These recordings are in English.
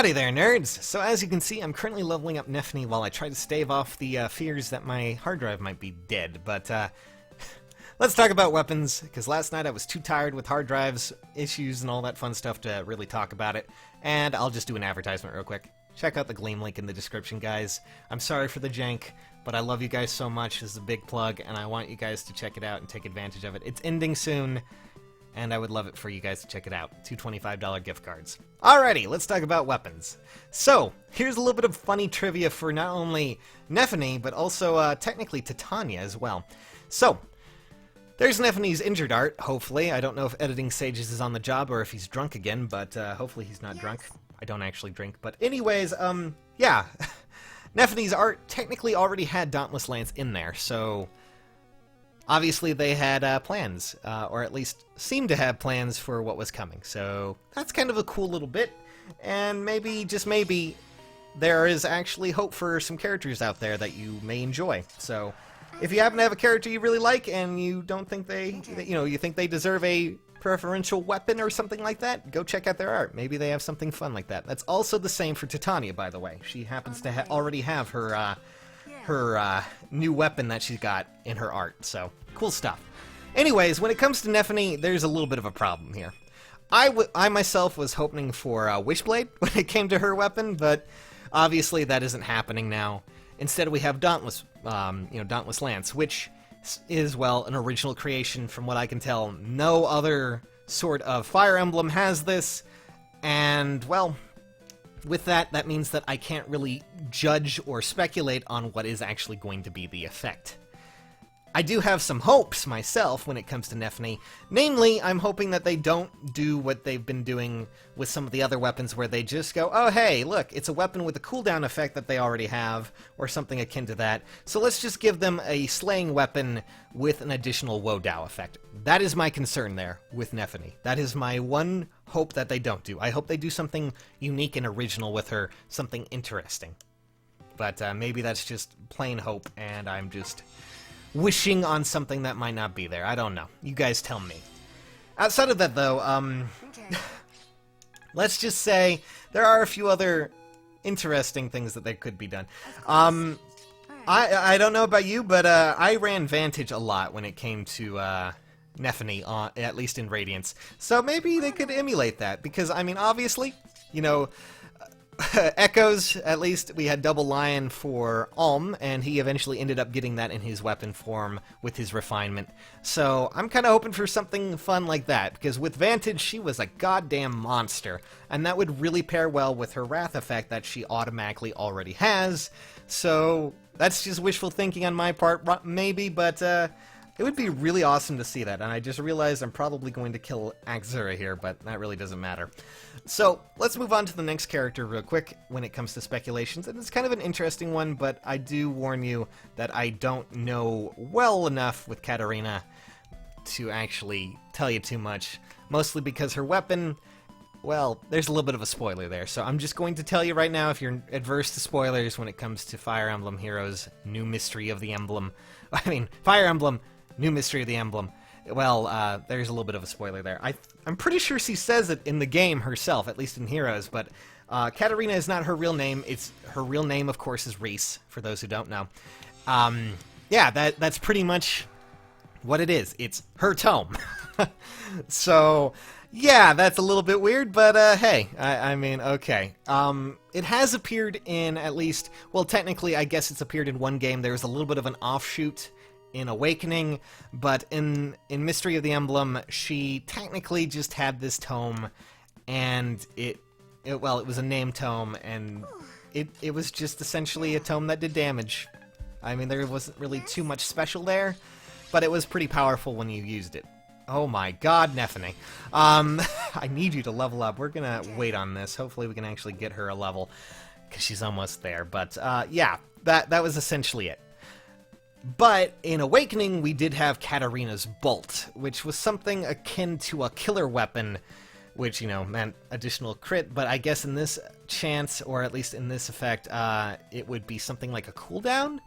Howdy there, nerds! So as you can see, I'm currently leveling up Nephne while I try to stave off the fears that my hard drive might be dead, but let's talk about weapons, because last night I was too tired with hard drives issues and all that fun stuff to really talk about it, and I'll just do an advertisement real quick. Check out the Gleam link in the description, guys. I'm sorry for the jank, but I love you guys so much. This is a big plug, and I want you guys to check it out and take advantage of it. It's ending soon, and I would love it for you guys to check it out. 2 $25 gift cards. Alrighty, let's talk about weapons. So, here's a little bit of funny trivia for not only Nephne, but also technically Titania as well. So, there's Nephne's injured art, hopefully. I don't know if Editing Sages is on the job or if he's drunk again, but hopefully he's not drunk. I don't actually drink, but anyways, yeah. Nephne's art technically already had Dauntless Lance in there, so obviously they had plans, or at least seemed to have plans for what was coming. So that's kind of a cool little bit, and maybe, just maybe, there is actually hope for some characters out there that you may enjoy. So if you happen to have a character you really like and you don't think you think they deserve a preferential weapon or something like that, go check out their art. Maybe they have something fun like that. That's also the same for Titania, by the way. She happens to already have her new weapon that she's got in her art, so cool stuff. Anyways, when it comes to Nephne, there's a little bit of a problem here. I myself was hoping for Wishblade when it came to her weapon, but obviously that isn't happening now. Instead, we have Dauntless Lance, which is, well, an original creation from what I can tell. No other sort of Fire Emblem has this, and, well, with that means that I can't really judge or speculate on what is actually going to be the effect. I do have some hopes myself when it comes to Nephne. Namely, I'm hoping that they don't do what they've been doing with some of the other weapons where they just go, oh hey, look, it's a weapon with a cooldown effect that they already have, or something akin to that, so let's just give them a slaying weapon with an additional Wodow effect. That is my concern there with Nephne. That is my one hope that they don't do. I hope they do something unique and original with her, something interesting. But maybe that's just plain hope, and I'm just wishing on something that might not be there. I don't know. You guys tell me. Outside of that, though, let's just say there are a few other interesting things that they could be done. I don't know about you, but I ran Vantage a lot when it came to Nephne, at least in Radiance. So maybe they could emulate that, because, I mean, obviously, you know, Echoes, at least, we had Double Lion for Alm, and he eventually ended up getting that in his weapon form with his refinement. So I'm kind of hoping for something fun like that, because with Vantage, she was a goddamn monster, and that would really pair well with her Wrath effect that she automatically already has. So that's just wishful thinking on my part, maybe, but it would be really awesome to see that, and I just realized I'm probably going to kill Axura here, but that really doesn't matter. So, let's move on to the next character real quick when it comes to speculations, and it's kind of an interesting one, but I do warn you that I don't know well enough with Katarina to actually tell you too much, mostly because her weapon, well, there's a little bit of a spoiler there, so I'm just going to tell you right now, if you're adverse to spoilers when it comes to Fire Emblem Heroes, New Mystery of the Emblem, Fire Emblem, New Mystery of the Emblem. Well, there's a little bit of a spoiler there. I'm pretty sure she says it in the game herself, at least in Heroes, but Katarina is not her real name. Her real name, of course, is Reese, for those who don't know. Yeah, that's pretty much what it is. It's her tome. So, yeah, that's a little bit weird, but hey, I mean, okay. It has appeared in at least, well, technically, I guess it's appeared in one game. There was a little bit of an offshoot in Awakening, but in Mystery of the Emblem, she technically just had this tome, and it was a name tome, and it was just essentially a tome that did damage. I mean, there wasn't really too much special there, but it was pretty powerful when you used it. Oh my god, Nephne. I need you to level up. We're gonna wait on this. Hopefully we can actually get her a level, because she's almost there. But, yeah, that was essentially it. But in Awakening, we did have Katarina's Bolt, which was something akin to a killer weapon, which, you know, meant additional crit, but I guess in this chance, or at least in this effect, it would be something like a cooldown?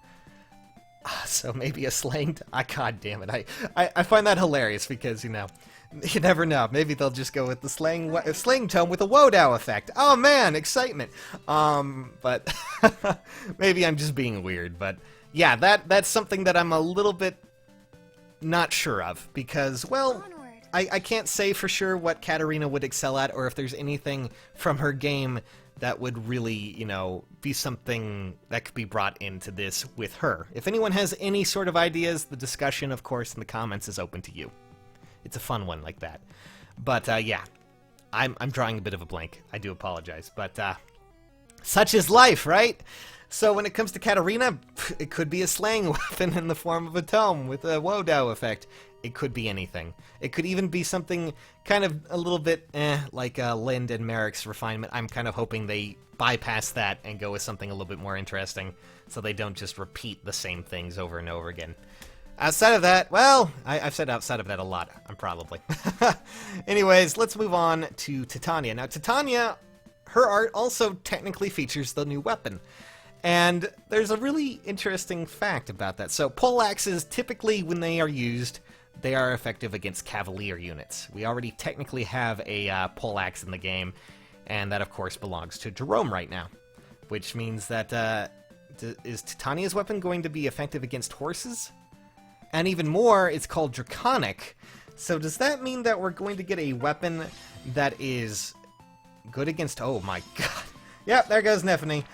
So maybe a slaying... God damn it, I find that hilarious, because, you know, You never know. Maybe they'll just go with the slaying tome with a Wodow effect. Oh man, excitement. But maybe I'm just being weird. But yeah, that's something that I'm a little bit not sure of because, well, I can't say for sure what Katarina would excel at, or if there's anything from her game that would really, you know, be something that could be brought into this with her. If anyone has any sort of ideas, the discussion, of course, in the comments is open to you. It's a fun one like that. But, yeah, I'm drawing a bit of a blank. I do apologize. But, such is life, right? So when it comes to Katarina, it could be a slaying weapon in the form of a tome with a Wodow effect. It could be anything. It could even be something kind of a little bit like Lind and Merrick's refinement. I'm kind of hoping they bypass that and go with something a little bit more interesting so they don't just repeat the same things over and over again. Outside of that, well, I've said outside of that a lot, I'm probably. Anyways, let's move on to Titania. Now, Titania, her art also technically features the new weapon. And there's a really interesting fact about that. So, poleaxes, typically when they are used, they are effective against cavalier units. We already technically have a poleaxe in the game, and that, of course, belongs to Jerome right now. Which means that, is Titania's weapon going to be effective against horses? And even more, it's called Draconic. So does that mean that we're going to get a weapon that is good against... Oh my god. Yep, there goes Nephany.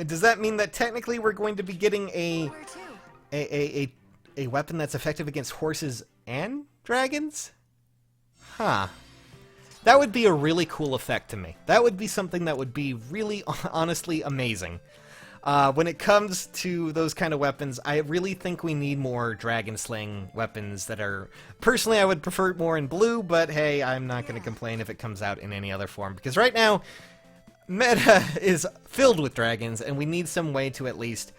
Does that mean that technically we're going to be getting a weapon that's effective against horses and dragons? Huh. That would be a really cool effect to me. That would be something that would be really, honestly amazing. When it comes to those kind of weapons, I really think we need more dragon-slaying weapons that are... Personally, I would prefer it more in blue, but hey, I'm not going to complain if it comes out in any other form. Because right now, meta is filled with dragons, and we need some way to at least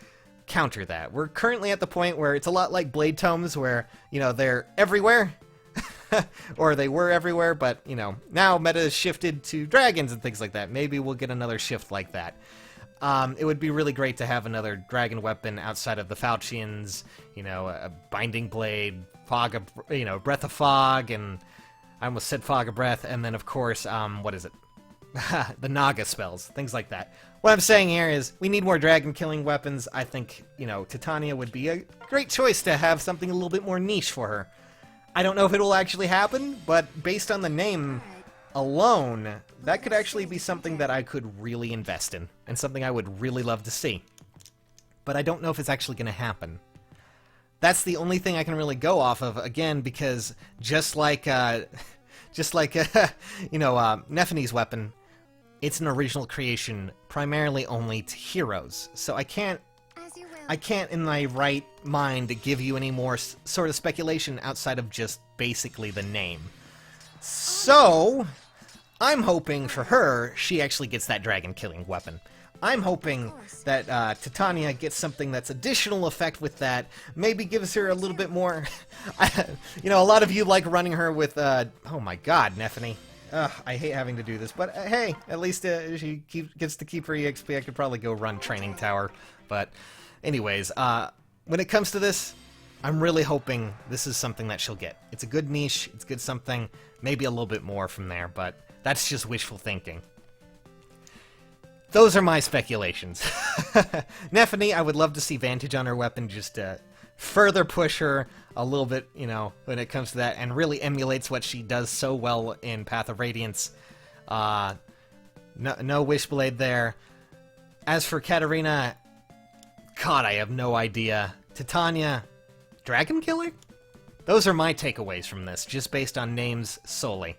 counter that. We're currently at the point where it's a lot like Blade Tomes, where, you know, they're everywhere. Or they were everywhere, but, you know, now meta has shifted to dragons and things like that. Maybe we'll get another shift like that. It would be really great to have another dragon weapon outside of the Falchions, you know, a Binding Blade, Fog of, you know, Breath of Fog, and I almost said Fog of Breath, and then, of course, what is it? The Naga spells, things like that. What I'm saying here is, we need more dragon-killing weapons. I think, you know, Titania would be a great choice to have something a little bit more niche for her. I don't know if it will actually happen, but based on the name alone, that could actually be something that I could really invest in, and something I would really love to see. But I don't know if it's actually going to happen. That's the only thing I can really go off of, again, because just like you know, Nephany's weapon, it's an original creation primarily only to heroes. So I can't in my right mind give you any more sort of speculation outside of just basically the name. So, I'm hoping for her, she actually gets that dragon-killing weapon. I'm hoping that Titania gets something that's additional effect with that, maybe gives her a little bit more... you know, a lot of you like running her with, oh my god, Nephany. I hate having to do this, but hey, at least she gets to keep her EXP. I could probably go run Training Tower, but anyways, when it comes to this, I'm really hoping this is something that she'll get. It's a good niche, it's good something, maybe a little bit more from there, but that's just wishful thinking. Those are my speculations. Nephany, I would love to see Vantage on her weapon just to further push her a little bit, you know, when it comes to that, and really emulates what she does so well in Path of Radiance. No Wishblade there. As for Katarina, God, I have no idea. Titania, Dragon Killer? Those are my takeaways from this, just based on names solely.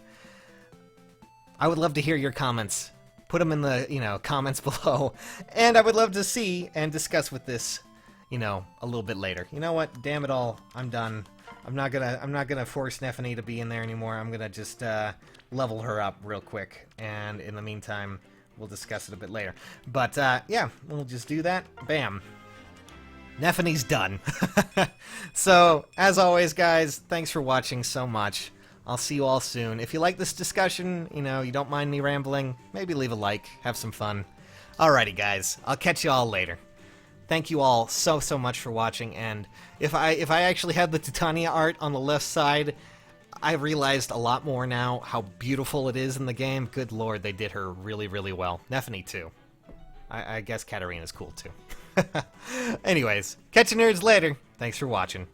I would love to hear your comments. Put them in the, you know, comments below. And I would love to see and discuss with this, you know, a little bit later. You know what? Damn it all. I'm done. I'm not gonna force Nephany to be in there anymore. I'm gonna just level her up real quick. And in the meantime, we'll discuss it a bit later. But yeah, we'll just do that. Bam. Nephany's done. So, as always, guys, thanks for watching so much. I'll see you all soon. If you like this discussion, you know, you don't mind me rambling, maybe leave a like, have some fun. Alrighty, guys, I'll catch you all later. Thank you all so much for watching, and if I actually had the Titania art on the left side, I realized a lot more now how beautiful it is in the game. Good lord, they did her really, really well. Nephany, too. I guess Katarina's cool, too. Anyways, catch you nerds later. Thanks for watching.